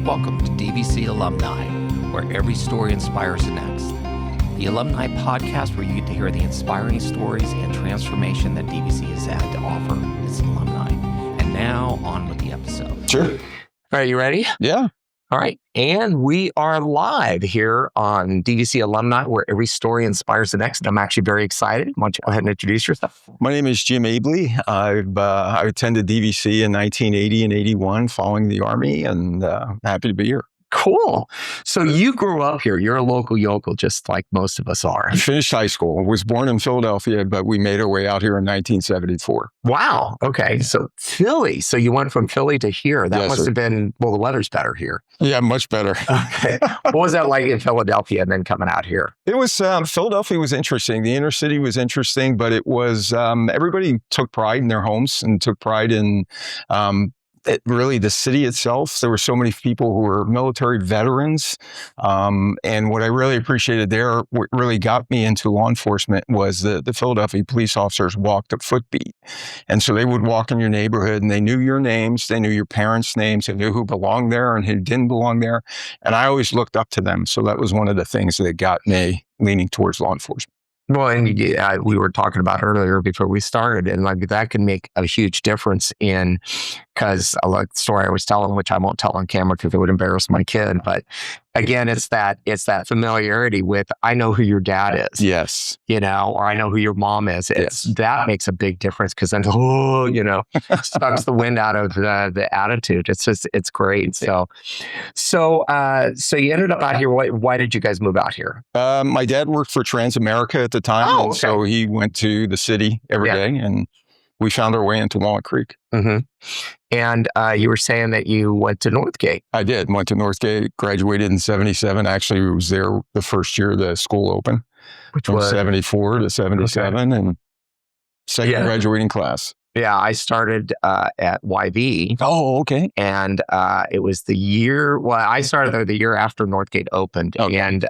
Welcome to DVC Alumni, where every story inspires the next. The Alumni podcast where you get to hear the inspiring stories and transformation that DVC has had to offer its alumni. And now, on with the episode. Sure. All right, you ready? Yeah. All right. And we are live here on DVC Alumni, where every story inspires the next. I'm actually very excited. Why don't you go ahead and introduce yourself? My name is Jim Abley. I attended DVC in 1980 and 81 following the Army, and happy to be here. Cool. So you grew up here. You're a local yokel, just like most of us are. I finished high school. I was born in Philadelphia, but we made our way out here in 1974. Wow. Okay. So Philly. So you went from Philly to here. That Yes, must sir. have been, well, the weather's better here. Yeah, much better. Okay. What was that like in Philadelphia and then coming out here? It was, Philadelphia was interesting. The inner city was interesting, but it was, everybody took pride in their homes and took pride in, really the city itself. There were so many people who were military veterans. And what I really appreciated there, what really got me into law enforcement was the Philadelphia police officers walked a footbeat. And so they would walk in your neighborhood and they knew your names, they knew your parents' names, they knew who belonged there and who didn't belong there. And I always looked up to them. So that was one of the things that got me leaning towards law enforcement. Well, and we were talking about earlier before we started, and like that can make a huge difference in, because I like the story I was telling, which I won't tell on camera because it would embarrass my kid. But again, it's that familiarity with, I know who your dad is, Yes. or I know who your mom is. That makes a big difference because then, sucks the wind out of the attitude. It's great. So you ended up out here. Why did you guys move out here? My dad worked for Transamerica at the time. Oh, and okay. so he went to the city every day, and we found our way into Walnut Creek. Mm-hmm. And you were saying that you went to Northgate. I did. Went to Northgate, graduated in 77. Actually, I was there the first year the school opened, Which from was 74 to 77, and second graduating class. Yeah, I started at YV. Oh, okay. And it was the year, I started there the year after Northgate opened. Okay. And,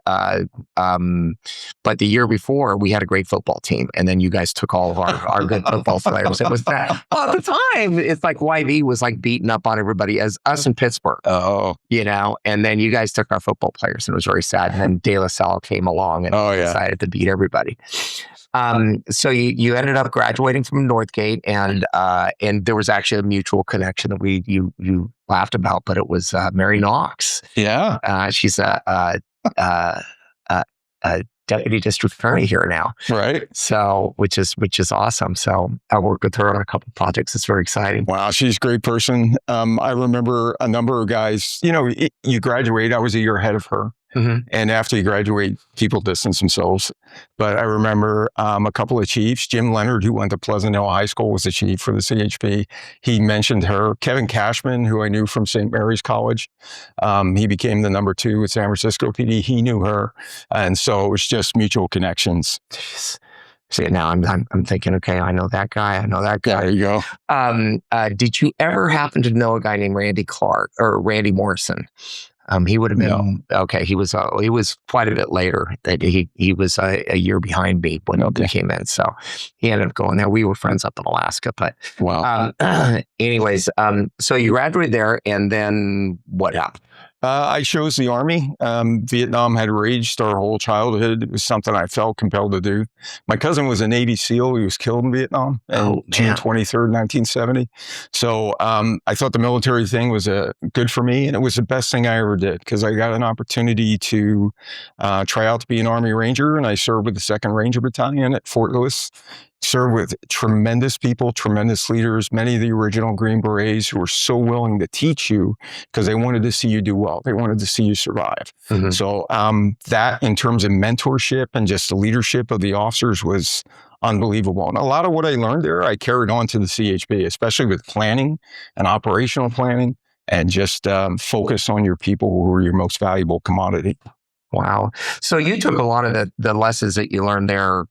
but the year before, we had a great football team. And then you guys took all of our good football players. It was that, well, at the time, it's like YV was like beating up on everybody as us in Pittsburgh, Oh, and then you guys took our football players and it was very sad. And then De La Salle came along and decided to beat everybody. So you ended up graduating from Northgate, and there was actually a mutual connection that you laughed about, but it was Mary Knox. yeah. She's a deputy district attorney here now. Right. So which is awesome. So I worked with her on a couple of projects. It's very exciting. Wow, she's a great person. I remember a number of guys, you graduate, I was a year ahead of her. Mm-hmm. And after you graduate, people distance themselves. But I remember a couple of chiefs. Jim Leonard, who went to Pleasant Hill High School, was the chief for the CHP. He mentioned her. Kevin Cashman, who I knew from St. Mary's College, he became the number 2 at San Francisco PD. He knew her. And so it was just mutual connections. Jeez. See, now I'm thinking, okay, I know that guy. I know that guy. There you go. Did you ever happen to know a guy named Randy Clark or Randy Morrison? He would have been okay. He was quite a bit later. That he was a year behind me when he came in. So he ended up going there. We were friends up in Alaska, but Wow. Anyways, so you graduated there, and then what happened? I chose the Army. Vietnam had raged our whole childhood. It was something I felt compelled to do. My cousin was a Navy SEAL. He was killed in Vietnam on June 23rd, 1970. So I thought the military thing was good for me, and it was the best thing I ever did because I got an opportunity to try out to be an Army Ranger, and I served with the 2nd Ranger Battalion at Fort Lewis. Served with tremendous people, tremendous leaders, many of the original Green Berets who were so willing to teach you because they wanted to see you do well. They wanted to see you survive. Mm-hmm. So that in terms of mentorship and just the leadership of the officers was unbelievable. And a lot of what I learned there, I carried on to the CHP, especially with planning and operational planning and just focus on your people who are your most valuable commodity. Wow. So you took a lot of the lessons that you learned there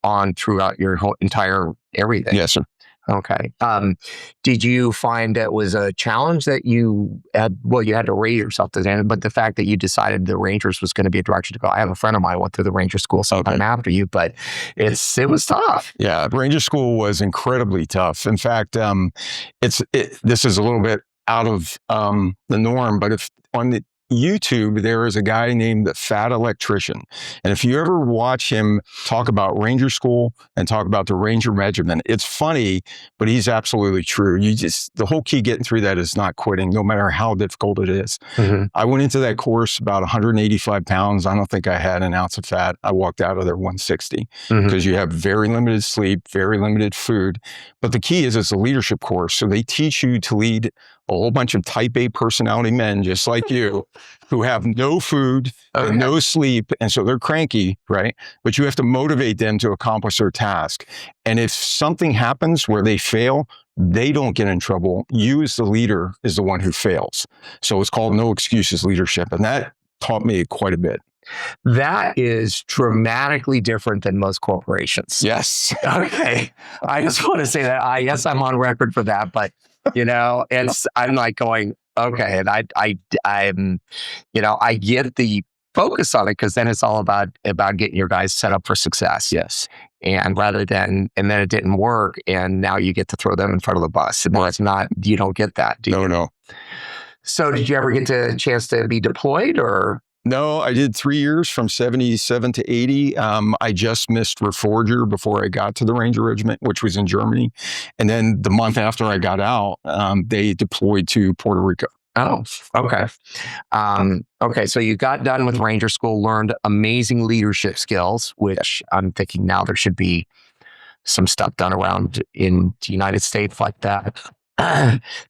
on throughout your whole entire everything. Yes, sir. Okay. Did you find it was a challenge that you had? Well, you had to raise yourself to that, but the fact that you decided the Rangers was going to be a direction to go. I have a friend of mine went through the Ranger school sometime after you, but it was tough. Yeah, Ranger school was incredibly tough. In fact, this is a little bit out of the norm, but if on the YouTube, there is a guy named the Fat Electrician. And if you ever watch him talk about Ranger School and talk about the Ranger Regiment, it's funny, but he's absolutely true. The whole key getting through that is not quitting, no matter how difficult it is. Mm-hmm. I went into that course about 185 pounds. I don't think I had an ounce of fat. I walked out of there 160 because you have very limited sleep, very limited food. But the key is it's a leadership course. So they teach you to lead a whole bunch of type A personality men, just like you, who have no food and no sleep. And so they're cranky, right? But you have to motivate them to accomplish their task. And if something happens where they fail, they don't get in trouble. You as the leader is the one who fails. So it's called no excuses leadership. And that taught me quite a bit. That is dramatically different than most corporations. Yes. Okay. I just want to say that. Yes, I'm on record for that, but I'm like going, okay. And I'm, I get the focus on it because then it's all about getting your guys set up for success. Yes. And and then it didn't work. And now you get to throw them in front of the bus. And it's not, you don't get that. Do you? No. So did you ever get the chance to be deployed or? No, I did 3 years from 77 to 80. I just missed Reforger before I got to the Ranger Regiment, which was in Germany. And then the month after I got out, they deployed to Puerto Rico. Oh, okay. Okay, so you got done with Ranger School, learned amazing leadership skills, which I'm thinking now there should be some stuff done around in the United States like that.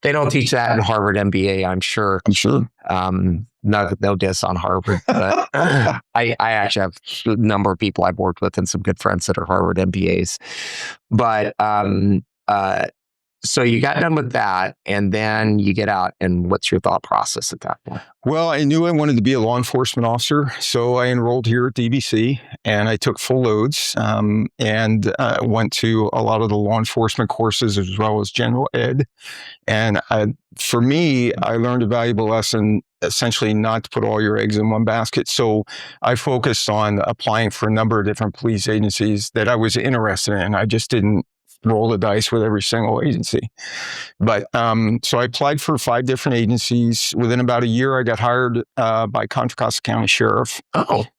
They don't teach that in Harvard MBA, I'm sure. No diss on Harvard, but I actually have a number of people I've worked with and some good friends that are Harvard MBAs. But so you got done with that, and then you get out, and what's your thought process at that point? Well, I knew I wanted to be a law enforcement officer, so I enrolled here at DVC, and I took full loads and went to a lot of the law enforcement courses as well as general ed. And for me, I learned a valuable lesson, essentially not to put all your eggs in one basket. So I focused on applying for a number of different police agencies that I was interested in. I just didn't roll the dice with every single agency. But so I applied for 5 different agencies. Within about a year, I got hired by Contra Costa County Sheriff.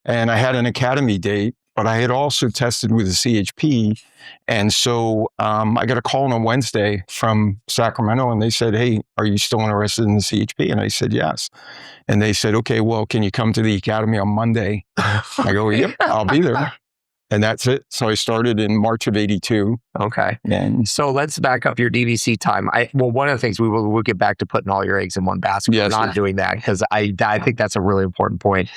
And I had an academy date, but I had also tested with the CHP. And so I got a call on a Wednesday from Sacramento, and they said, "Hey, are you still interested in the CHP?" And I said, "Yes." And they said, "Okay, well, can you come to the academy on Monday?" I go, "Yep, I'll be there." And that's it. So I started in March of 82. Okay. So let's back up your DVC time. One of the things we'll get back to putting all your eggs in one basket. Yes. We're not doing that because I think that's a really important point.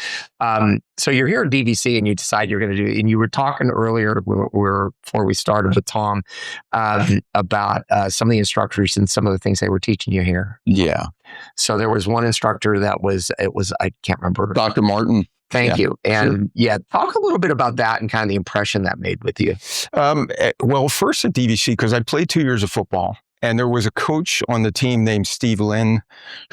So you're here at DVC and you decide you're going to do, and you were talking earlier before we started with Tom about some of the instructors and some of the things they were teaching you here. Yeah. So there was one instructor I can't remember. Dr. Martin. Thank you. And talk a little bit about that and kind of the impression that made with you. Well, first at DVC, because I played 2 years of football, and there was a coach on the team named Steve Lynn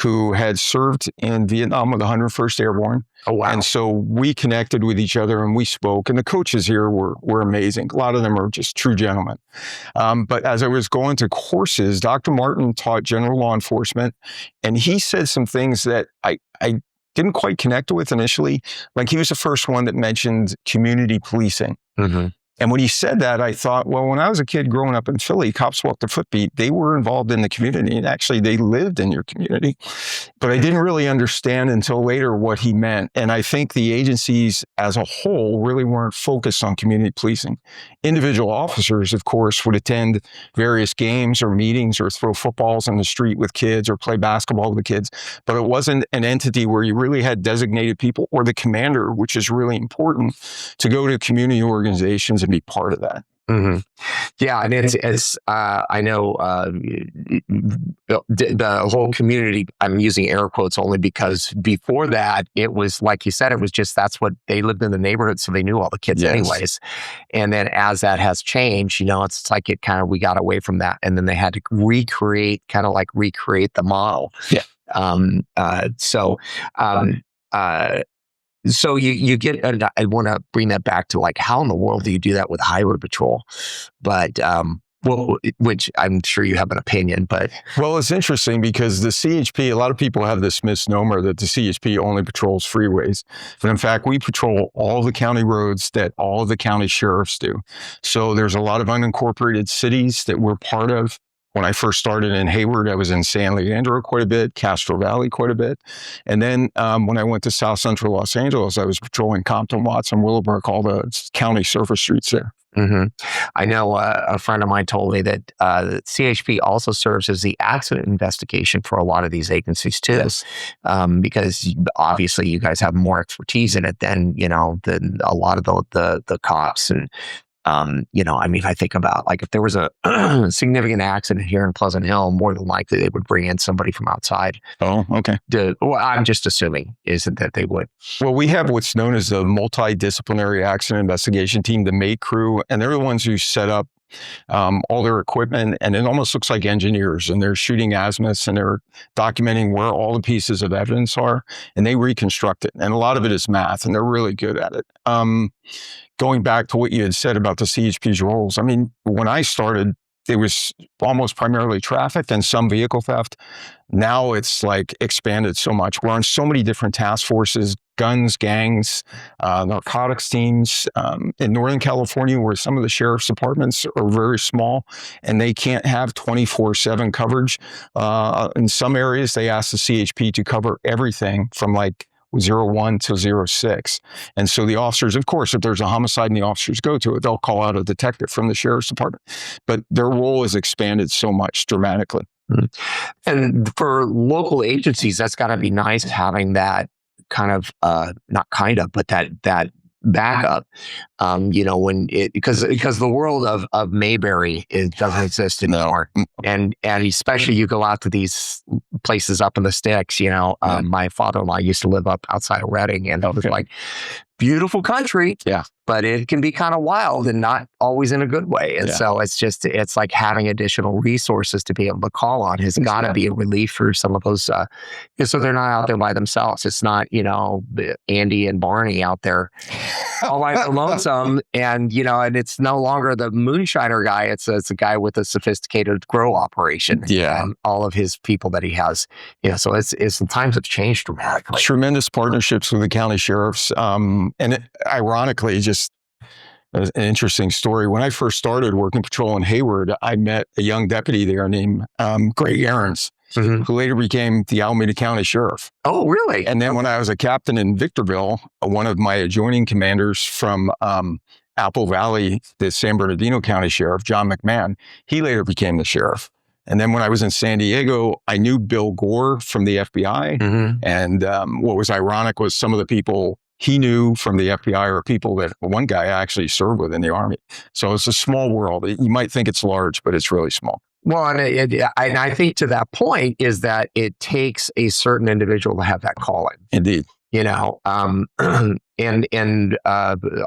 who had served in Vietnam with the 101st Airborne. Oh, wow. And so we connected with each other and we spoke, and the coaches here were amazing. A lot of them are just true gentlemen. But as I was going to courses, Dr. Martin taught general law enforcement, and he said some things that I didn't quite connect with initially. Like, he was the first one that mentioned community policing. Mm-hmm. And when he said that, I thought, well, when I was a kid growing up in Philly, cops walked the footbeat. They were involved in the community, and actually they lived in your community. But I didn't really understand until later what he meant. And I think the agencies as a whole really weren't focused on community policing. Individual officers, of course, would attend various games or meetings or throw footballs in the street with kids or play basketball with the kids. But it wasn't an entity where you really had designated people or the commander, which is really important, to go to community organizations and be part of that. Mm-hmm. Yeah, and it's I know the whole community, I'm using air quotes only because before that, it was like you said, it was just that's what they lived in the neighborhood, so they knew all the kids anyways. And then as that has changed, it's like we got away from that, and then they had to recreate the model. Yeah. So you get, I want to bring that back to like, how in the world do you do that with highway patrol? But Well, which I'm sure you have an opinion, but well, it's interesting because the CHP, a lot of people have this misnomer that the CHP only patrols freeways. But in fact, we patrol all the county roads that all of the county sheriffs do. So there's a lot of unincorporated cities that we're part of. When I first started in Hayward, I was in San Leandro quite a bit, Castro Valley quite a bit. And then when I went to South Central Los Angeles, I was patrolling Compton, Watson, Willowbrook, all the county surface streets there. Mm-hmm. I know a friend of mine told me that CHP also serves as the accident investigation for a lot of these agencies too, yes. Because obviously you guys have more expertise in it than a lot of the cops. And I mean, I think about like if there was a significant accident here in Pleasant Hill, more than likely they would bring in somebody from outside. Oh, okay. Well, I'm just assuming isn't that they would. Well, we have what's known as a multidisciplinary accident investigation team, the MATE crew, and they're the ones who set up all their equipment, and it almost looks like engineers, and they're shooting azimuths and they're documenting where all the pieces of evidence are, and they reconstruct it. And a lot of it is math, and they're really good at it. Going back to what you had said about the CHP's roles, I mean, when I started, it was almost primarily traffic and some vehicle theft. Now it's like expanded so much. We're on so many different task forces, guns, gangs, narcotics teams. In Northern California, where some of the sheriff's departments are very small and they can't have 24/7 coverage. In some areas, they ask the CHP to cover everything from like 01 to 06. And so the officers, of course, if there's a homicide and the officers go to it, they'll call out a detective from the sheriff's department. But their role has expanded so much dramatically. And for local agencies, that's got to be nice having that kind of, but that backup, because the world of Mayberry doesn't exist anymore. And especially you go out to these places up in the sticks, my father-in-law used to live up outside of Redding, and it was like beautiful country. Yeah. But it can be kind of wild and not always in a good way. And so it's like having additional resources to be able to call on has got to be a relief for some of those. So they're not out there by themselves. It's not, Andy and Barney out there all by the lonesome. And, and it's no longer the moonshiner guy. It's a guy with a sophisticated grow operation. Yeah. And all of his people that he has. So it's times have changed dramatically. Tremendous partnerships with the county sheriffs. Ironically, just an interesting story. When I first started working patrol in Hayward, I met a young deputy there named Greg Aarons, who later became the Alameda County Sheriff. Oh, really? And then when I was a captain in Victorville, one of my adjoining commanders from Apple Valley, the San Bernardino County Sheriff, John McMahon, he later became the sheriff. And then when I was in San Diego, I knew Bill Gore from the FBI. And what was ironic was some of the people he knew from the FBI are people that one guy actually served with in the Army. So it's a small world. You might think it's large, but it's really small. Well, and I think to that point is that it takes a certain individual to have that calling. Indeed. And a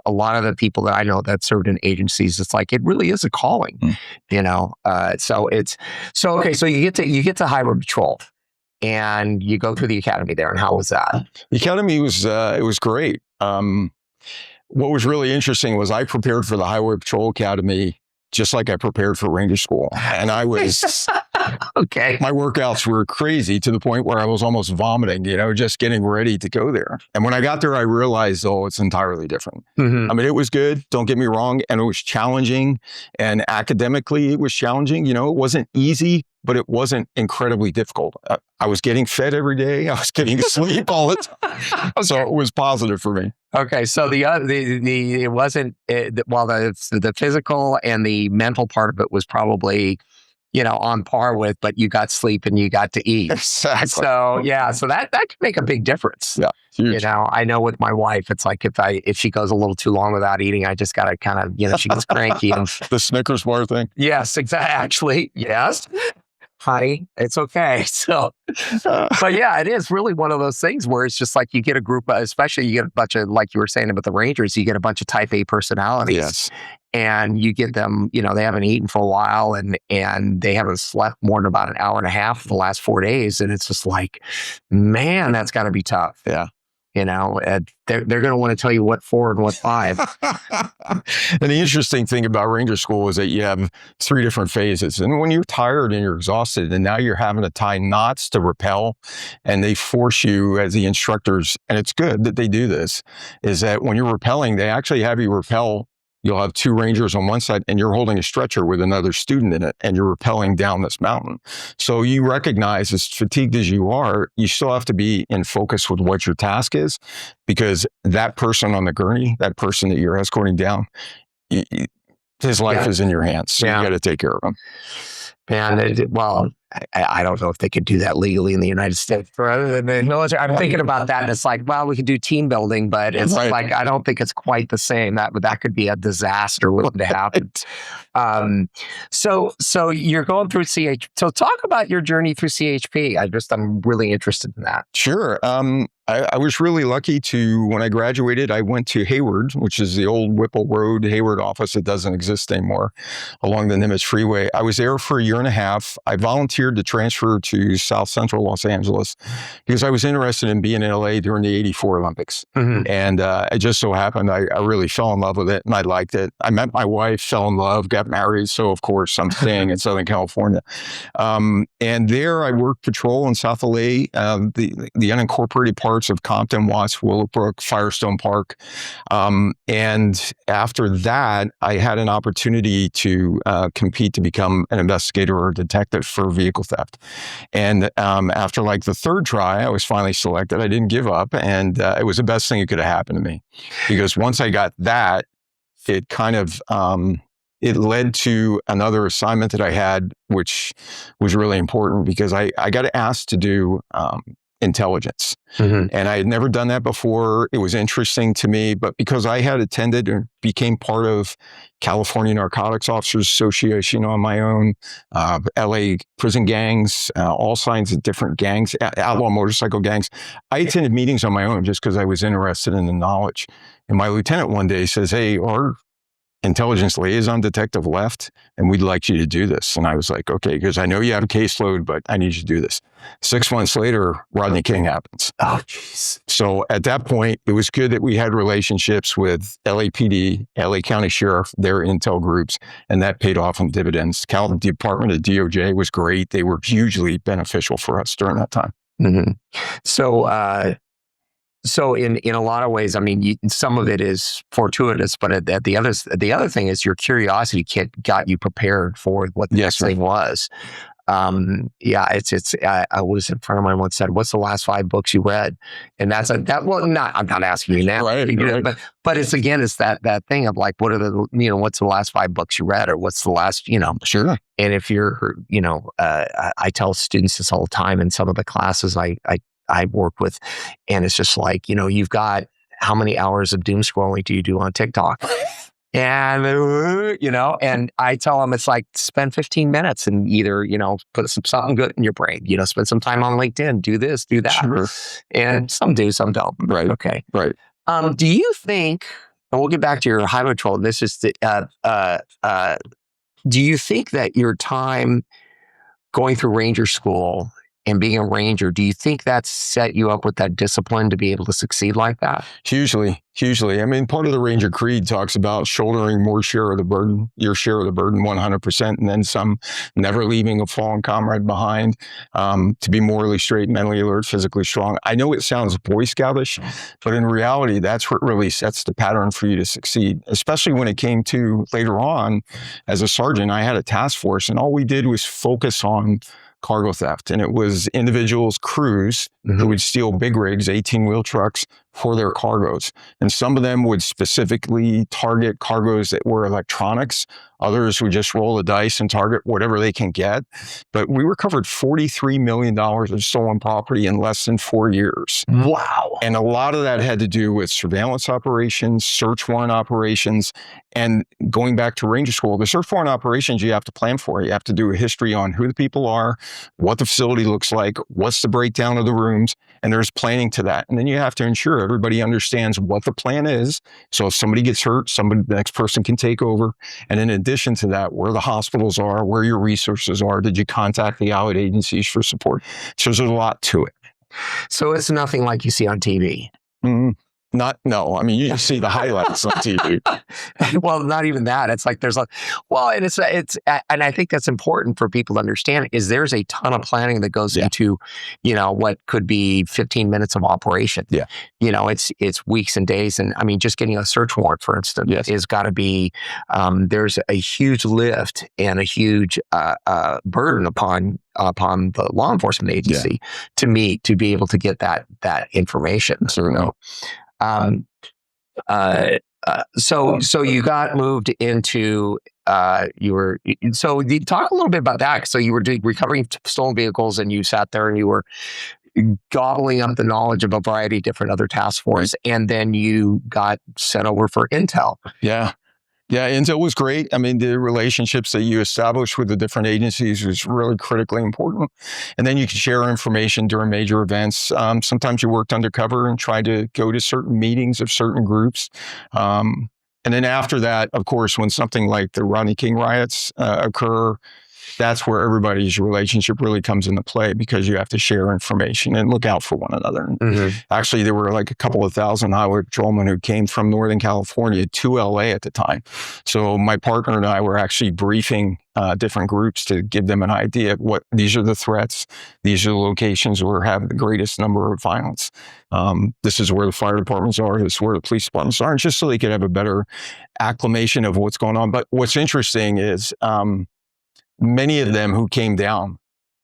lot of the people that I know that served in agencies, it's like, it really is a calling, so you get to Highway Patrol. And you go through the academy there, and how was that? The academy was it was great. What was really interesting was I prepared for the Highway Patrol Academy just like I prepared for Ranger School, and I was okay. My workouts were crazy to the point where I was almost vomiting, just getting ready to go there. And when I got there, I realized, it's entirely different. I mean, it was good. Don't get me wrong, and it was challenging, and academically, it was challenging. It wasn't easy, but it wasn't incredibly difficult. I was getting fed every day. I was getting sleep all the time. So it was positive for me. Okay. So it wasn't, while the physical and the mental part of it was probably, on par with, but you got sleep and you got to eat. Exactly. So so that could make a big difference. Yeah. Huge. I know with my wife, it's like if she goes a little too long without eating, I just got to kind of, she gets cranky. The Snickers bar thing. Yes, exactly. Actually, yes. Honey, it's okay. So, but yeah, it is really one of those things where it's just like you get a group, especially you get a bunch of, like you were saying about the Rangers, you get a bunch of type A personalities. Yes. And you get them, they haven't eaten for a while and they haven't slept more than about an hour and a half the last 4 days. And it's just like, man, that's got to be tough. Yeah. They're going to want to tell you what 4 and what 5. And the interesting thing about Ranger School is that you have 3 different phases. And when you're tired and you're exhausted and now you're having to tie knots to rappel, and they force you as the instructors, and it's good that they do this, is that when you're rappelling, they actually have you rappel. You'll have 2 Rangers on one side and you're holding a stretcher with another student in it and you're rappelling down this mountain. So you recognize, as fatigued as you are, you still have to be in focus with what your task is, because that person on the gurney, that person that you're escorting down, his life is in your hands. So you got to take care of him. Man, I don't know if they could do that legally in the United States rather than the military. I'm thinking about that, and it's like, well, we could do team building, but it's like, I don't think it's quite the same. That could be a disaster waiting to happen. So you're going through CHP. So talk about your journey through CHP. I'm really interested in that. Sure. I was really lucky when I graduated, I went to Hayward, which is the old Whipple Road Hayward office that doesn't exist anymore, along the Nimitz Freeway. I was there for 1.5 years. I volunteered to transfer to South Central Los Angeles because I was interested in being in LA during the '84 Olympics. Mm-hmm. And it just so happened I really fell in love with it and I liked it. I met my wife, fell in love, got married. So of course I'm staying in Southern California. And there I worked patrol in South LA, the unincorporated parts of Compton, Watts, Willowbrook, Firestone Park. And after that, I had an opportunity to compete to become an investigator or a detective for vehicle theft. And after like the 3rd try, I was finally selected. I didn't give up. And it was the best thing that could have happened to me. Because once I got that, it kind of... it led to another assignment that I had, which was really important because I got asked to do intelligence. Mm-hmm. And I had never done that before. It was interesting to me, but because I had attended or became part of California Narcotics Officers Association on my own, LA prison gangs, all kinds of different gangs, outlaw motorcycle gangs. I attended meetings on my own just because I was interested in the knowledge. And my lieutenant one day says, "Hey, our intelligence liaison detective left, and we'd like you to do this." And I was like, okay, because I know you have a caseload, but I need you to do this. 6 months later, Rodney King happens. Oh, jeez. So at that point, it was good that we had relationships with LAPD, LA County Sheriff, their intel groups, and that paid off in dividends. The Department of DOJ was great. They were hugely beneficial for us during that time. Mm-hmm. So in a lot of ways, I mean, some of it is fortuitous, but the other thing is your curiosity got you prepared for what the next thing was. I was in front of mine once said, "What's the last 5 books you read?" And I'm not asking you now, right. But it's that thing of like, what's the last 5 books you read, or what's the last, Sure. And if you're, I tell students this all the time in some of the classes I work with, and it's just like, you've got how many hours of doom scrolling do you do on TikTok? And, and I tell them it's like spend 15 minutes and either, put something good in your brain, spend some time on LinkedIn, do this, do that. Sure. And some do, some don't. Right. Okay. Right. Do you think, and we'll get back to your highway patrol, this is do you think that your time going through Ranger School and being a Ranger, do you think that set you up with that discipline to be able to succeed like that? Hugely. I mean, part of the Ranger Creed talks about shouldering your share of the burden 100%, and then some, never leaving a fallen comrade behind, to be morally straight, mentally alert, physically strong. I know it sounds Boy Scoutish, but in reality, that's what really sets the pattern for you to succeed, especially when it came to later on, as a sergeant, I had a task force, and all we did was focus on cargo theft. And it was individuals, crews, who would steal big rigs, 18-wheel trucks, for their cargoes. And some of them would specifically target cargoes that were electronics. Others would just roll the dice and target whatever they can get. But we recovered $43 million of stolen property in less than 4 years. Wow. And a lot of that had to do with surveillance operations, search warrant operations, and going back to Ranger School, the search warrant operations you have to plan for. You have to do a history on who the people are, what the facility looks like, what's the breakdown of the rooms, and there's planning to that. And then you have to ensure everybody understands what the plan is. So if somebody gets hurt, the next person can take over. And in addition to that, where the hospitals are, where your resources are, did you contact the allied agencies for support? So there's a lot to it. So it's nothing like you see on TV. No. I mean, you just see the highlights on TV. Well, not even that. It's like and I think that's important for people to understand is there's a ton of planning that goes into, what could be 15 minutes of operation. Yeah. It's weeks and days. And I mean, just getting a search warrant, for instance, is got to be, there's a huge lift and a huge burden upon the law enforcement agency to be able to get that information. So you got moved into so you talk a little bit about that. So you were recovering stolen vehicles, and you sat there and you were gobbling up the knowledge of a variety of different other task force, and then you got sent over for intel. Yeah, intel was great. I mean, the relationships that you establish with the different agencies was really critically important. And then you could share information during major events. Sometimes you worked undercover and tried to go to certain meetings of certain groups. And then after that, of course, when something like the Rodney King riots occur, that's where everybody's relationship really comes into play, because you have to share information and look out for one another. Actually, there were like a couple of thousand highway patrolmen who came from Northern California to LA at the time. So my partner and I were actually briefing different groups to give them an idea of these are the threats. These are the locations where have the greatest number of violence. This is where the fire departments are. This is where the police departments are, and just so they could have a better acclimation of what's going on. But what's interesting is, many of them who came down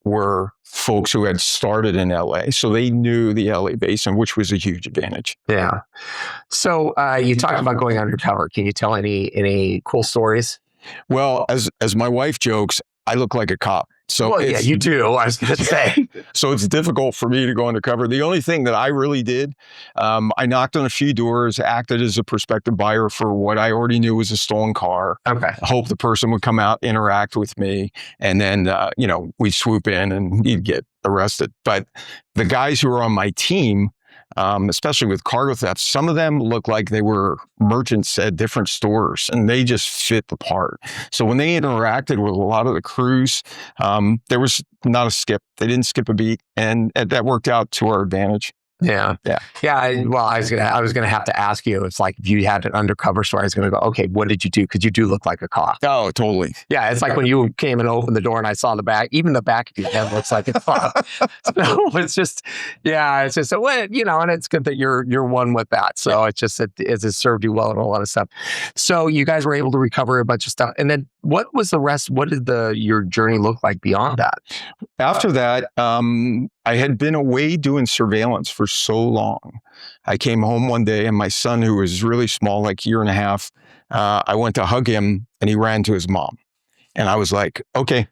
were folks who had started in LA. So they knew the LA basin, which was a huge advantage. Yeah. So you talked about going undercover. Can you tell any cool stories? Well, as my wife jokes, I look like a cop. So you do. I was going to say. So it's difficult for me to go undercover. The only thing that I really did, I knocked on a few doors, acted as a prospective buyer for what I already knew was a stolen car. Okay. Hope the person would come out, interact with me, and then, we'd swoop in and he'd get arrested. But the guys who were on my team, especially with cargo theft, some of them looked like they were merchants at different stores, and they just fit the part. So when they interacted with a lot of the crews, there was not a skip. They didn't skip a beat, and that worked out to our advantage. Yeah. Well, I was gonna have to ask you. It's like if you had an undercover story, I was gonna go, okay, what did you do? Because you do look like a cop. Oh, totally. Yeah, it's like when you came and opened the door and I saw the back. Even the back of your head looks like a cop. So it's just, and it's good that you're one with that. So it's just it has served you well in a lot of stuff. So you guys were able to recover a bunch of stuff, and then what was the rest? What did your journey look like beyond that? After that, I had been away doing surveillance for so long. I came home one day, and my son, who was really small, like a year and a half, I went to hug him, and he ran to his mom. And I was like, okay,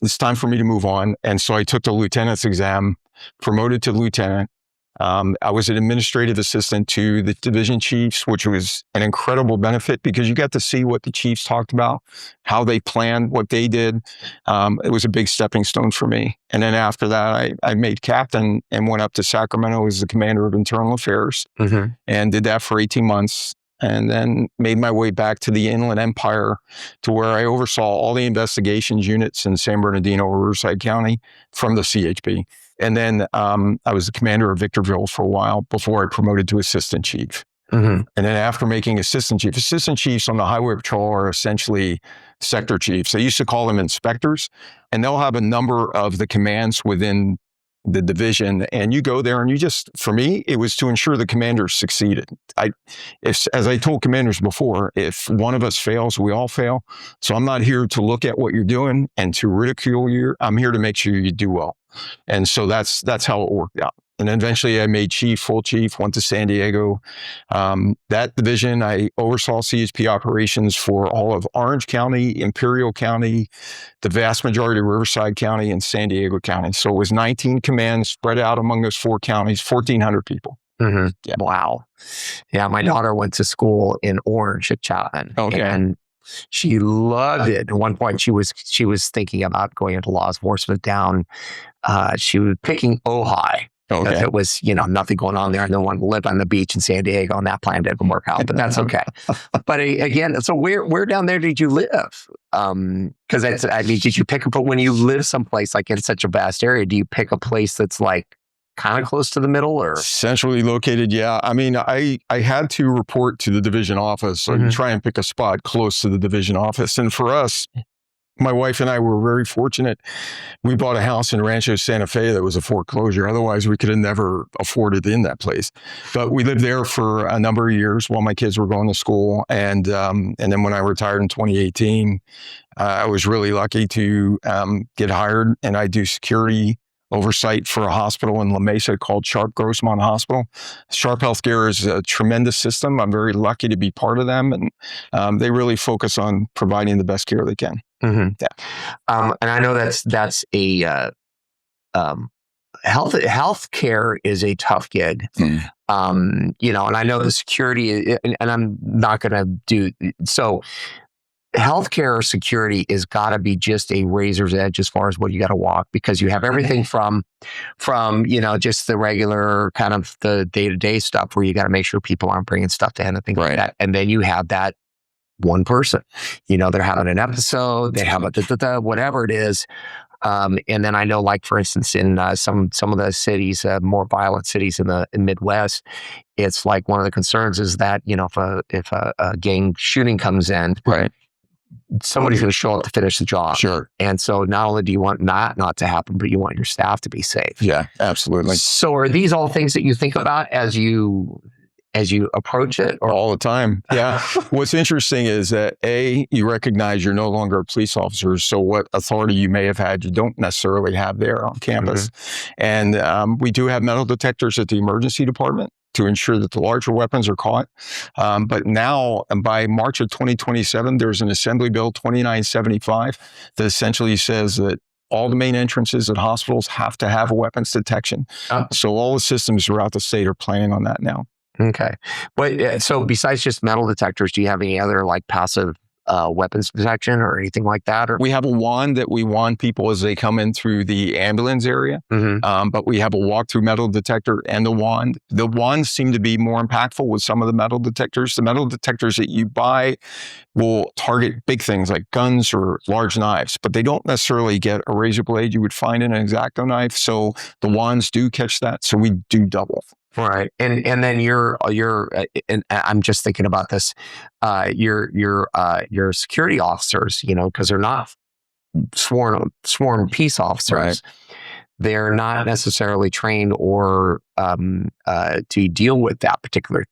it's time for me to move on. And so I took the lieutenant's exam, promoted to lieutenant. I was an administrative assistant to the division chiefs, which was an incredible benefit because you got to see what the chiefs talked about, how they planned, what they did. It was a big stepping stone for me. And then after that, I made captain and went up to Sacramento as the commander of internal affairs and did that for 18 months. And then made my way back to the Inland Empire to where I oversaw all the investigations units in San Bernardino, Riverside County from the CHP. And then I was the commander of Victorville for a while before I promoted to assistant chief. And then after making assistant chiefs on the highway patrol are essentially sector chiefs. They used to call them inspectors, and they'll have a number of the commands within the division. And you go there and for me, it was to ensure the commanders succeeded. As I told commanders before, if one of us fails, we all fail. So I'm not here to look at what you're doing and to ridicule you. I'm here to make sure you do well. And so that's how it worked out. And eventually I made full chief, went to San Diego. That division, I oversaw CHP operations for all of Orange County, Imperial County, the vast majority of Riverside County, and San Diego County. So it was 19 commands spread out among those 4 counties, 1,400 people. Yeah. Wow. Yeah, my daughter went to school in Orange at Chapman. Okay. And she loved it. At one point, she was thinking about going into law enforcement down. She was picking Ojai. Okay. It was, nothing going on there. I don't want to live on the beach in San Diego, and that plan didn't work out, but that's okay. But again, so where down there did you live? Because did you pick up, when you live someplace like in such a vast area, do you pick a place that's like kind of close to the middle, or centrally located? Yeah. I mean, I had to report to the division office. So you try and pick a spot close to the division office. And for us, my wife and I were very fortunate. We bought a house in Rancho Santa Fe that was a foreclosure. Otherwise, we could have never afforded in that place. But we lived there for a number of years while my kids were going to school. And then when I retired in 2018, I was really lucky to get hired, and I do security oversight for a hospital in La Mesa called Sharp Grossmont Hospital. Sharp Healthcare is a tremendous system. I'm very lucky to be part of them, and they really focus on providing the best care they can. Yeah. And I know that's a healthcare is a tough gig. And I know the security, and I'm not going to do so. Healthcare security is got to be just a razor's edge as far as what you got to walk, because you have everything from just the regular kind of the day-to-day stuff where you got to make sure people aren't bringing stuff to hand and things like that, and then you have that one person, they're having an episode, they have whatever it is. And then I know, like, for instance, in some of the cities, more violent cities in the Midwest, it's like one of the concerns is that, if a gang shooting comes in, somebody's going to show up to finish the job. Sure. And so not only do you want not to happen, but you want your staff to be safe. Yeah, absolutely. So are these all things that you think about as you approach it? Or? All the time. Yeah. What's interesting is that you recognize you're no longer a police officer. So what authority you may have had, you don't necessarily have there on campus. And we do have metal detectors at the emergency department to ensure that the larger weapons are caught. But now, by March of 2027, there's an Assembly Bill 2975 that essentially says that all the main entrances at hospitals have to have a weapons detection. So all the systems throughout the state are planning on that now. Okay. But so besides just metal detectors, do you have any other like passive weapons detection or anything like that? Or? We have a wand that we wand people as they come in through the ambulance area. But we have a walk-through metal detector and the wand. The wands seem to be more impactful with some of the metal detectors. The metal detectors that you buy will target big things like guns or large knives, but they don't necessarily get a razor blade you would find in an X-Acto knife. So the wands do catch that. So we do double. Right. And then you're and I'm just thinking about this, your security officers, because they're not sworn peace officers. Right. They're not necessarily trained or to deal with that particular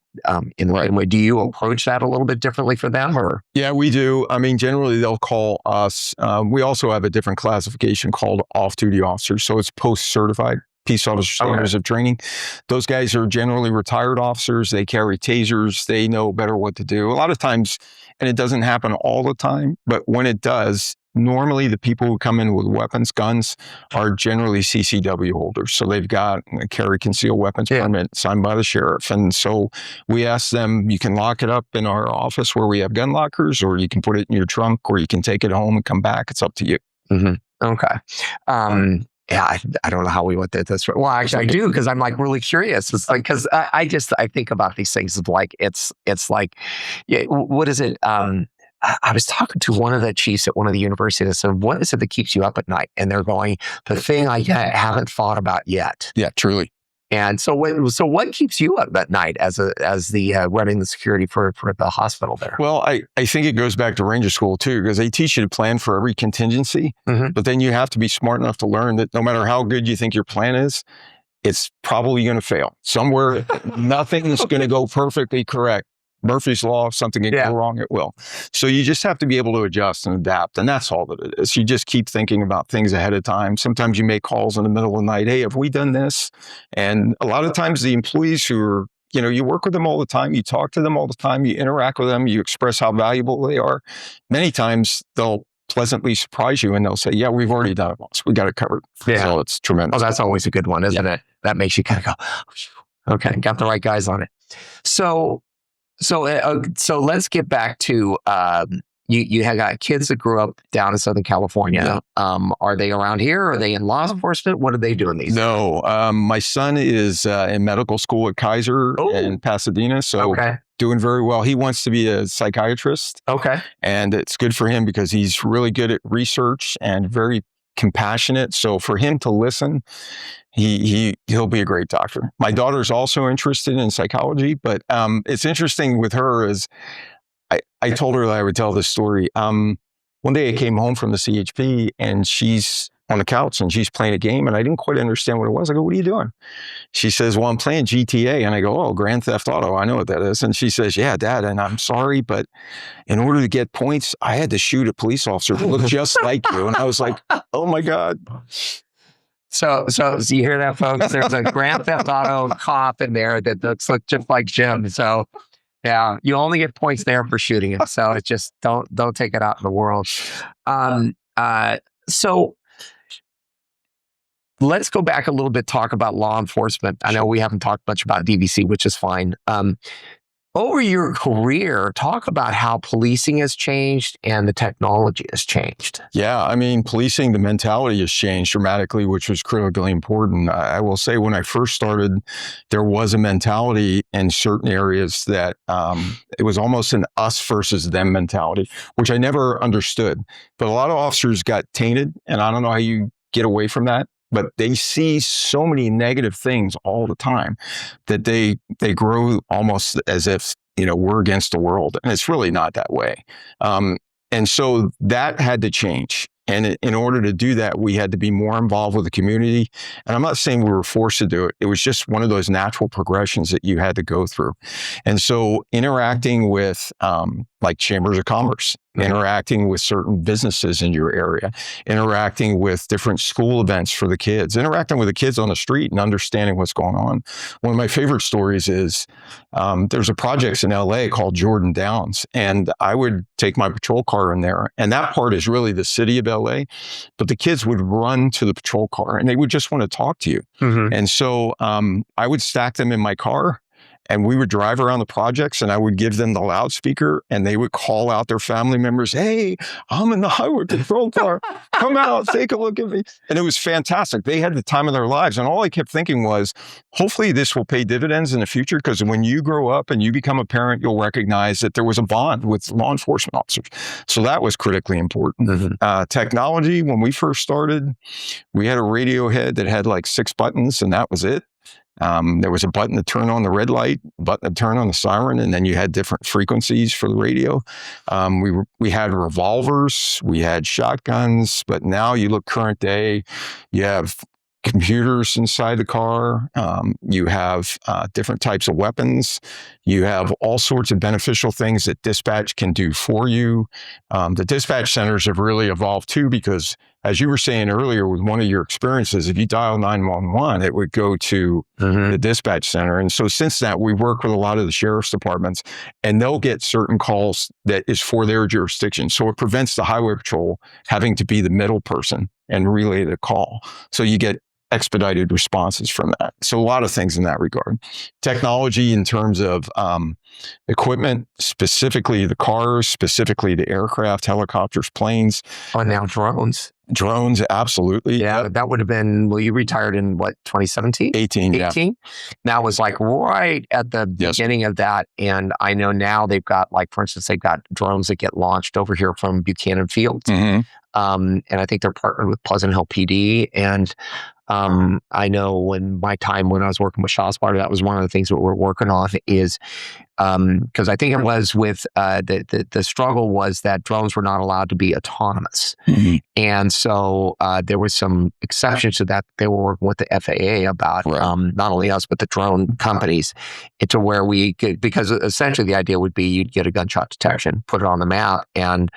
in the right way. Do you approach that a little bit differently for them, or? Yeah, we do. I mean, generally they'll call us. We also have a different classification called off-duty officers. So it's post-certified peace officer standards of training. Those guys are generally retired officers. They carry tasers. They know better what to do. A lot of times, and it doesn't happen all the time, but when it does, normally the people who come in with weapons, guns, are generally CCW holders. So they've got a carry concealed weapons permit signed by the sheriff. And so we ask them, you can lock it up in our office where we have gun lockers, or you can put it in your trunk, or you can take it home and come back. It's up to you. Okay. Yeah, I don't know how we went there this way. Well, actually, I do, because I'm like really curious. It's like, because I think about these things of like, it's like, what is it? I was talking to one of the chiefs at one of the universities and said, what is it that keeps you up at night? And they're going, the thing I haven't thought about yet. Yeah, truly. And so what keeps you up at night as the running the security for the hospital there? Well, I think it goes back to Ranger School too, because they teach you to plan for every contingency, but then you have to be smart enough to learn that no matter how good you think your plan is, it's probably going to fail. Somewhere, nothing is going to go perfectly correct. Murphy's Law, if something can go wrong, it will. So you just have to be able to adjust and adapt. And that's all that it is. You just keep thinking about things ahead of time. Sometimes you make calls in the middle of the night. Hey, have we done this? And a lot of times the employees who are, you work with them all the time. You talk to them all the time. You interact with them. You express how valuable they are. Many times they'll pleasantly surprise you and they'll say, yeah, we've already done it once. We got it covered. Yeah. So it's tremendous. Oh, that's always a good one, isn't it? That makes you kind of go, okay, got the right guys on it. So let's get back to you have got kids that grew up down in Southern California. Are they around here? Are they in law enforcement? What are they doing these days? No, my son is in medical school at Kaiser in Pasadena. So doing very well. He wants to be a psychiatrist. Okay. And it's good for him because he's really good at research and very compassionate. So for him to listen, he'll be a great doctor. My daughter's also interested in psychology, but it's interesting with her is I told her that I would tell this story. One day I came home from the CHP and she's on the couch and she's playing a game and I didn't quite understand what it was. I go, what are you doing? She says, well, I'm playing GTA. And I go, oh, Grand Theft Auto. I know what that is. And she says, yeah, Dad, and I'm sorry, but in order to get points, I had to shoot a police officer who looked just like you. And I was like, oh my God. So you hear that, folks? There's a Grand Theft Auto cop in there that looks just like Jim. So yeah, you only get points there for shooting him. So it's just don't take it out in the world. So let's go back a little bit, talk about law enforcement. I know we haven't talked much about DVC, which is fine. Over your career, talk about how policing has changed and the technology has changed. Yeah, I mean, policing, the mentality has changed dramatically, which was critically important. I will say when I first started, there was a mentality in certain areas that it was almost an us versus them mentality, which I never understood. But a lot of officers got tainted, and I don't know how you get away from that. But they see so many negative things all the time that they grow almost as if, we're against the world. And it's really not that way. And so that had to change. And in order to do that, we had to be more involved with the community. And I'm not saying we were forced to do it. It was just one of those natural progressions that you had to go through. And so interacting with like chambers of commerce, interacting with certain businesses in your area, interacting with different school events for the kids, interacting with the kids on the street and understanding what's going on. One of my favorite stories is there's a project in LA called Jordan Downs, and I would take my patrol car in there, and that part is really the city of LA, but the kids would run to the patrol car and they would just want to talk to you. Mm-hmm. And so I would stack them in my car. And we would drive around the projects and I would give them the loudspeaker and they would call out their family members. Hey, I'm in the highway patrol car. Come out, take a look at me. And it was fantastic. They had the time of their lives. And all I kept thinking was, hopefully this will pay dividends in the future, because when you grow up and you become a parent, you'll recognize that there was a bond with law enforcement officers. So that was critically important. Mm-hmm. Technology, when we first started, we had a radio head that had like 6 buttons and that was it. There was a button to turn on the red light, a button to turn on the siren, and then you had different frequencies for the radio. We had revolvers, we had shotguns, but now you look current day, you have computers inside the car, you have different types of weapons, you have all sorts of beneficial things that dispatch can do for you. The dispatch centers have really evolved too, because as you were saying earlier with one of your experiences, if you dial 911, it would go to the dispatch center. And so since that, we work with a lot of the sheriff's departments and they'll get certain calls that is for their jurisdiction. So it prevents the highway patrol having to be the middle person and relay the call. So you get expedited responses from that. So a lot of things in that regard. Technology in terms of equipment, specifically the cars, specifically the aircraft, helicopters, planes. Oh, now drones. Drones, absolutely. Yeah, that would have been, you retired in what, 2017? 18, 18? Yeah. That was like right at the beginning of that. And I know now they've got, like, for instance, they've got drones that get launched over here from Buchanan Field. Mm-hmm. And I think they're partnered with Pleasant Hill PD. And I know when I was working with ShotSpotter, that was one of the things that we're working on is, because I think it was with the struggle was that drones were not allowed to be autonomous. Mm-hmm. And so there were some exceptions to that. They were working with the FAA about not only us, but the drone companies to where we could, because essentially the idea would be you'd get a gunshot detection, put it on the map, and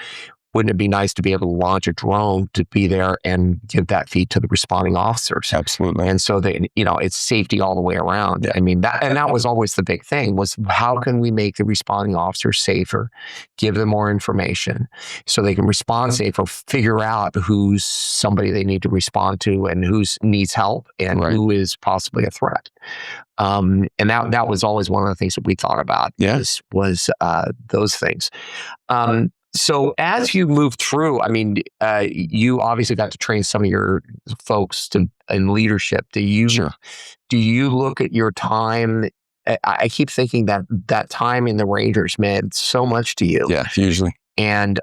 wouldn't it be nice to be able to launch a drone to be there and give that feed to the responding officers? Absolutely. And so it's safety all the way around. Yeah. I mean, that was always the big thing, was how can we make the responding officers safer, give them more information so they can respond safer, figure out who's somebody they need to respond to and who needs help and who is possibly a threat. And that was always one of the things that we thought about was those things. So as you move through, I mean, you obviously got to train some of your folks in leadership. Do you look at your time? I keep thinking that time in the Rangers meant so much to you. Yeah, hugely. and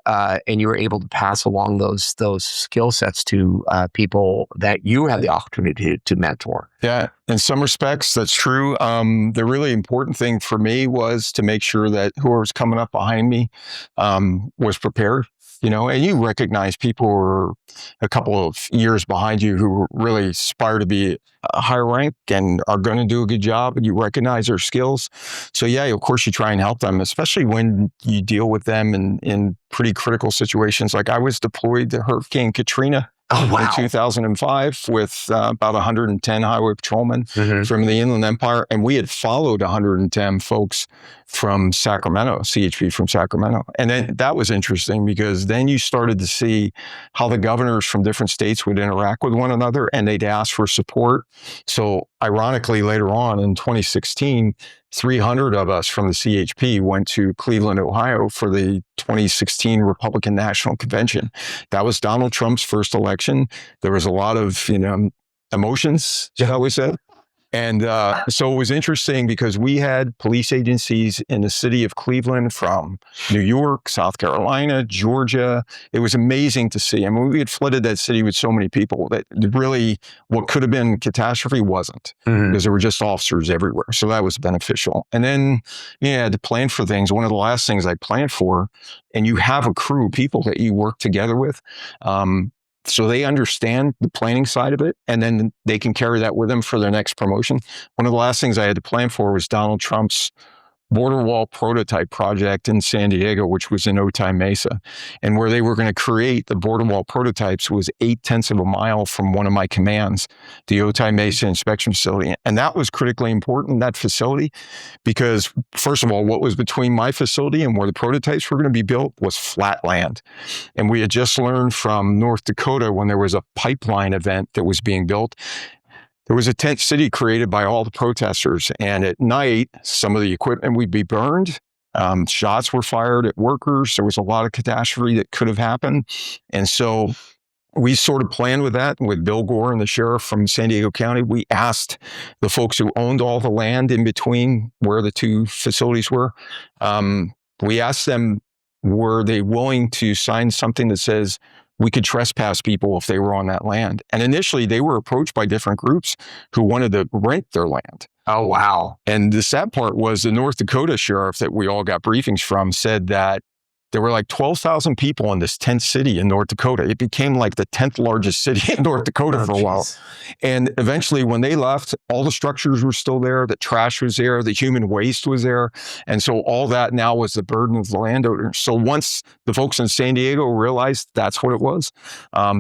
you were able to pass along those skill sets to people that you had the opportunity to mentor. Yeah, in some respects, that's true. The really important thing for me was to make sure that whoever was coming up behind me was prepared. And you recognize people who are a couple of years behind you who really aspire to be a higher rank and are going to do a good job, and you recognize their skills. So yeah, of course you try and help them, especially when you deal with them in pretty critical situations. Like I was deployed to Hurricane Katrina. Oh, wow. In 2005 with about 110 highway patrolmen from the Inland Empire. And we had followed 110 folks from Sacramento, CHP from Sacramento. And then that was interesting because then you started to see how the governors from different states would interact with one another and they'd ask for support. So ironically, later on in 2016, 300 of us from the CHP went to Cleveland, Ohio for the 2016 Republican National Convention. That was Donald Trump's first election. There was a lot of, emotions, shall we say. And so it was interesting because we had police agencies in the city of Cleveland from New York, South Carolina, Georgia. It was amazing to see. I mean, we had flooded that city with so many people that really what could have been catastrophe wasn't because there were just officers everywhere. So that was beneficial. And then you had to plan for things. One of the last things I planned for, and you have a crew of people that you work together with. So they understand the planning side of it, and then they can carry that with them for their next promotion. One of the last things I had to plan for was Donald Trump's border wall prototype project in San Diego, which was in Otay Mesa. And where they were going to create the border wall prototypes was 0.8 of a mile from one of my commands, the Otay Mesa inspection facility. And that was critically important, that facility, because first of all, what was between my facility and where the prototypes were going to be built was flat land. And we had just learned from North Dakota when there was a pipeline event that was being built. There was a tent city created by all the protesters. And at night, some of the equipment would be burned. Shots were fired at workers. There was a lot of catastrophe that could have happened. And so we sort of planned with that with Bill Gore and the sheriff from San Diego County. We asked the folks who owned all the land in between where the two facilities were. We asked them, were they willing to sign something that says we could trespass people if they were on that land? And initially they were approached by different groups who wanted to rent their land. Oh, wow. And the sad part was the North Dakota sheriff that we all got briefings from said that there were like 12,000 people in this tent city in North Dakota. It became like the 10th largest city in North Dakota for a while. And eventually when they left, all the structures were still there. The trash was there. The human waste was there. And so all that now was the burden of the landowners. So once the folks in San Diego realized that's what it was,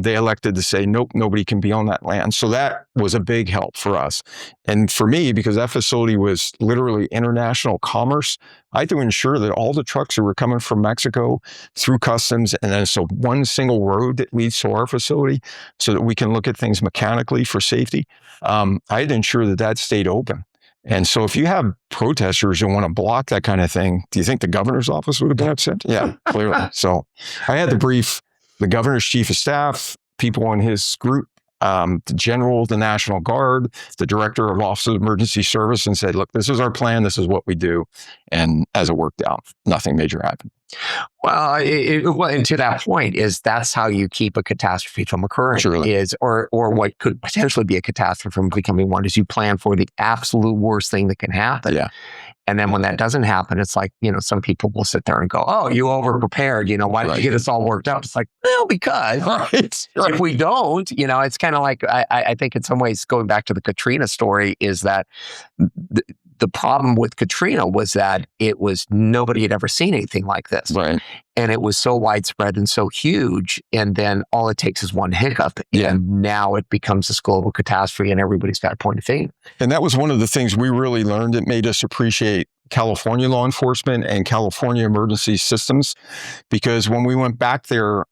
they elected to say, nope, nobody can be on that land. So that was a big help for us. And for me, because that facility was literally international commerce, I had to ensure that all the trucks that were coming from Mexico through customs, and then so one single road that leads to our facility so that we can look at things mechanically for safety. I had to ensure that that stayed open. And so if you have protesters who want to block that kind of thing, do you think the governor's office would have been upset? Yeah, clearly. So I had to brief the governor's chief of staff, people in his group, the general, the National Guard, the director of Office of Emergency Service, and said, look, this is our plan. This is what we do. And as it worked out, nothing major happened. Well, and to that point that's how you keep a catastrophe from occurring. Surely. Or what could potentially be a catastrophe from becoming one is you plan for the absolute worst thing that can happen. Yeah. And then when that doesn't happen, it's like, some people will sit there and go, oh, you over-prepared, why did you get us all worked up? It's like, well, because if we don't, it's kind of like, I think in some ways, going back to the Katrina story, is that the problem with Katrina was that nobody had ever seen anything like this. Right. And it was so widespread and so huge. And then all it takes is one hiccup. Yeah. And now it becomes this global catastrophe and everybody's got a point of finger. And that was one of the things we really learned. It made us appreciate California law enforcement and California emergency systems, because when we went back there,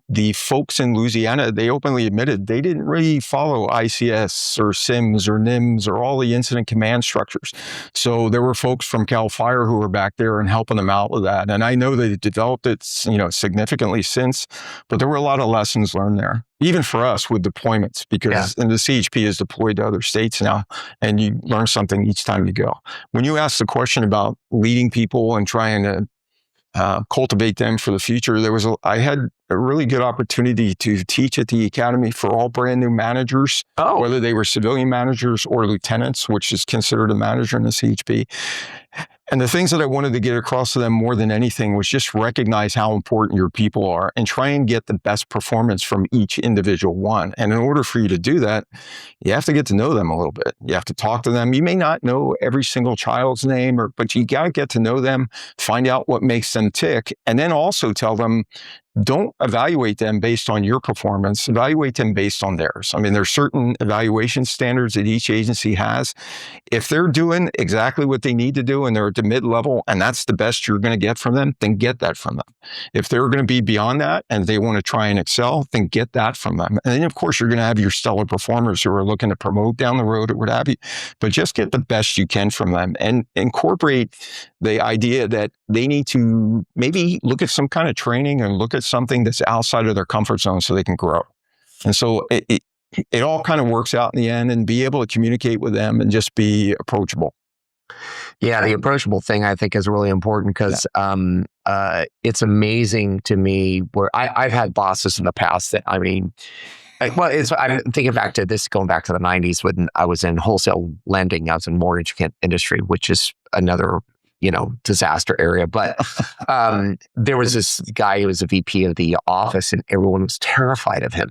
the folks in Louisiana, they openly admitted they didn't really follow ICS or SIMS or NIMS or all the incident command structures. So there were folks from CAL FIRE who were back there and helping them out with that. And I know they developed it, significantly since, but there were a lot of lessons learned there. Even for us with deployments, because and the CHP is deployed to other states now, and you learn something each time you go. When you ask the question about leading people and trying to cultivate them for the future. I had a really good opportunity to teach at the academy for all brand new managers, whether they were civilian managers or lieutenants, which is considered a manager in the CHP. And the things that I wanted to get across to them more than anything was just recognize how important your people are and try and get the best performance from each individual one. And in order for you to do that, you have to get to know them a little bit. You have to talk to them. You may not know every single child's name, but you got to get to know them, find out what makes them tick, and then also tell them, don't evaluate them based on your performance, evaluate them based on theirs. I mean, there's certain evaluation standards that each agency has. If they're doing exactly what they need to do and they're at the mid-level and that's the best you're going to get from them, then get that from them. If they're going to be beyond that and they want to try and excel, then get that from them. And then, of course, you're going to have your stellar performers who are looking to promote down the road or what have you, but just get the best you can from them and incorporate the idea that they need to maybe look at some kind of training and look at something that's outside of their comfort zone so they can grow. And so it all kind of works out in the end, and be able to communicate with them and just be approachable. Yeah, the approachable thing I think is really important because it's amazing to me where I've had bosses in the past that, I mean, I'm thinking back to this, going back to the 90s when I was in wholesale lending. I was in mortgage industry, which is another, disaster area. But there was this guy who was a VP of the office and everyone was terrified of him.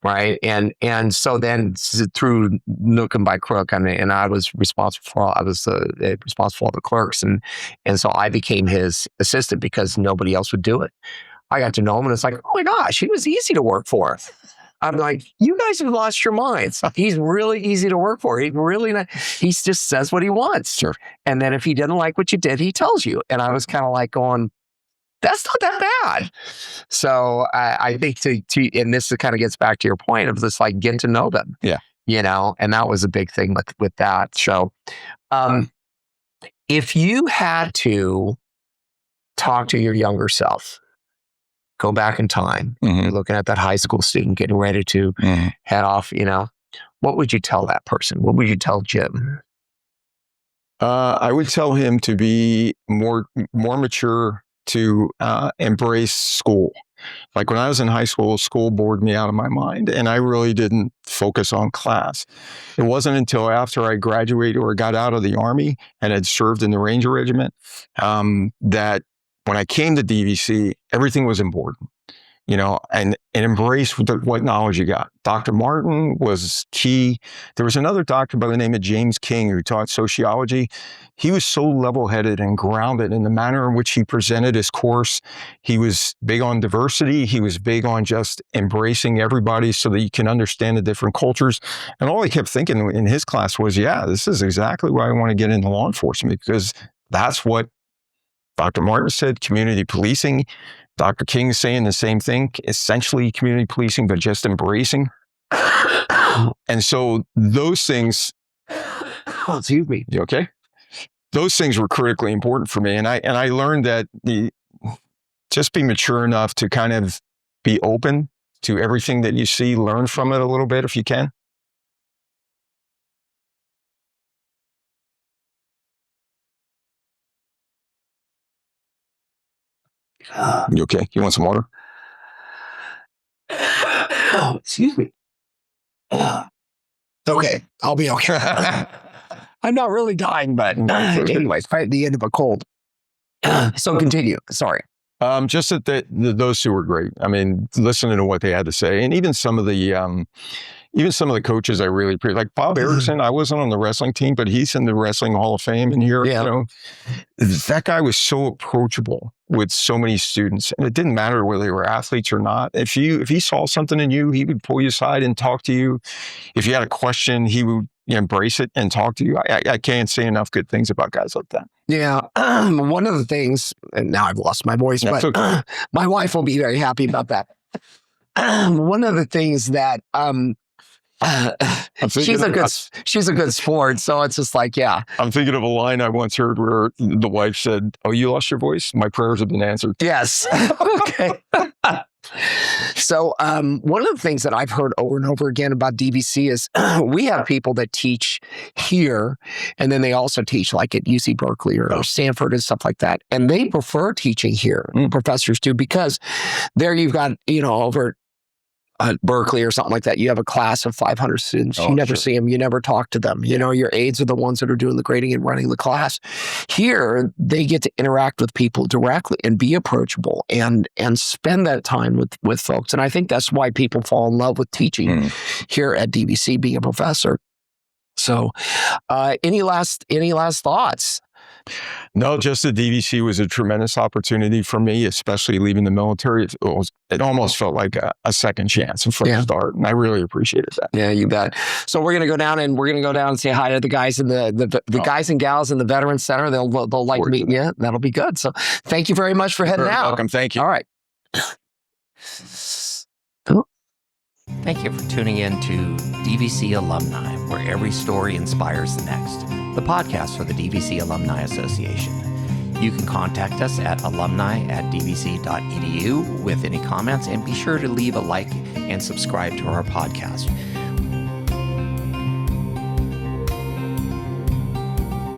Right. And so then through nook and by crook, and I was responsible for the clerks. And so I became his assistant because nobody else would do it. I got to know him and it's like, oh my gosh, he was easy to work for. I'm like, you guys have lost your minds. He's really easy to work for. He just says what he wants. Sure. And then if he didn't like what you did, he tells you. And I was kind of like going, that's not that bad. So I think and this kind of gets back to your point of this, like, getting to know them. Yeah. And that was a big thing with that. So if you had to talk to your younger self, go back in time, you're looking at that high school student getting ready to head off, what would you tell that person? What would you tell Jim? I would tell him to be more mature, to embrace school. Like when I was in high school bored me out of my mind, and I really didn't focus on class. It wasn't until after I graduated or got out of the Army and had served in the Ranger Regiment that when I came to DVC, everything was important, and embrace what knowledge you got. Dr. Martin was key. There was another doctor by the name of James King who taught sociology. He was so level-headed and grounded in the manner in which he presented his course. He was big on diversity. He was big on just embracing everybody so that you can understand the different cultures. And all I kept thinking in his class was, yeah, this is exactly why I want to get into law enforcement, because that's what Dr. Martin said, community policing. Dr. King is saying the same thing, essentially community policing, but just embracing. And so those things, excuse me. You okay? Those things were critically important for me. And I learned that just be mature enough to kind of be open to everything that you see, learn from it a little bit if you can. You okay? You want some water? Oh, excuse me. Okay, I'll be okay. I'm not really dying, but anyways, at the end of a cold. So continue. Sorry. Just that those two were great. I mean, listening to what they had to say, and even some of the coaches I really appreciate, like Bob Erickson. I wasn't on the wrestling team, but he's in the Wrestling Hall of Fame. And here, that guy was so approachable with so many students, and it didn't matter whether they were athletes or not. If he saw something in you, he would pull you aside and talk to you. If you had a question, he would embrace it and talk to you. I can't say enough good things about guys like that. Yeah. One of the things, and now I've lost my voice, but okay. My wife will be very happy about that. One of the things that she's a good sport, so it's just like, yeah. I'm thinking of a line I once heard where the wife said, "Oh, you lost your voice? My prayers have been answered." Yes. Okay. So one of the things that I've heard over and over again about DVC is we have people that teach here, and then they also teach like at UC Berkeley or Stanford and stuff like that. And they prefer teaching here, professors do, because there you've got, over at Berkeley or something like that, you have a class of 500 students. You never see them. You never talk to them. Your aides are the ones that are doing the grading and running the class. Here, they get to interact with people directly and be approachable and spend that time with folks. And I think that's why people fall in love with teaching here at DVC, being a professor. So any last thoughts? No, just the DVC was a tremendous opportunity for me, especially leaving the military. It almost felt like a second chance, a fresh start, and I really appreciated that. Yeah, you bet. So we're going to go down and say hi to the guys in the guys and gals in the Veterans Center. They'll like meeting you. That'll be good. So thank you very much for heading out. Welcome. Thank you. All right. Thank you for tuning in to DVC Alumni, where every story inspires the next, the podcast for the DVC Alumni Association. You can contact us at alumni@dvc.edu with any comments, and be sure to leave a like and subscribe to our podcast.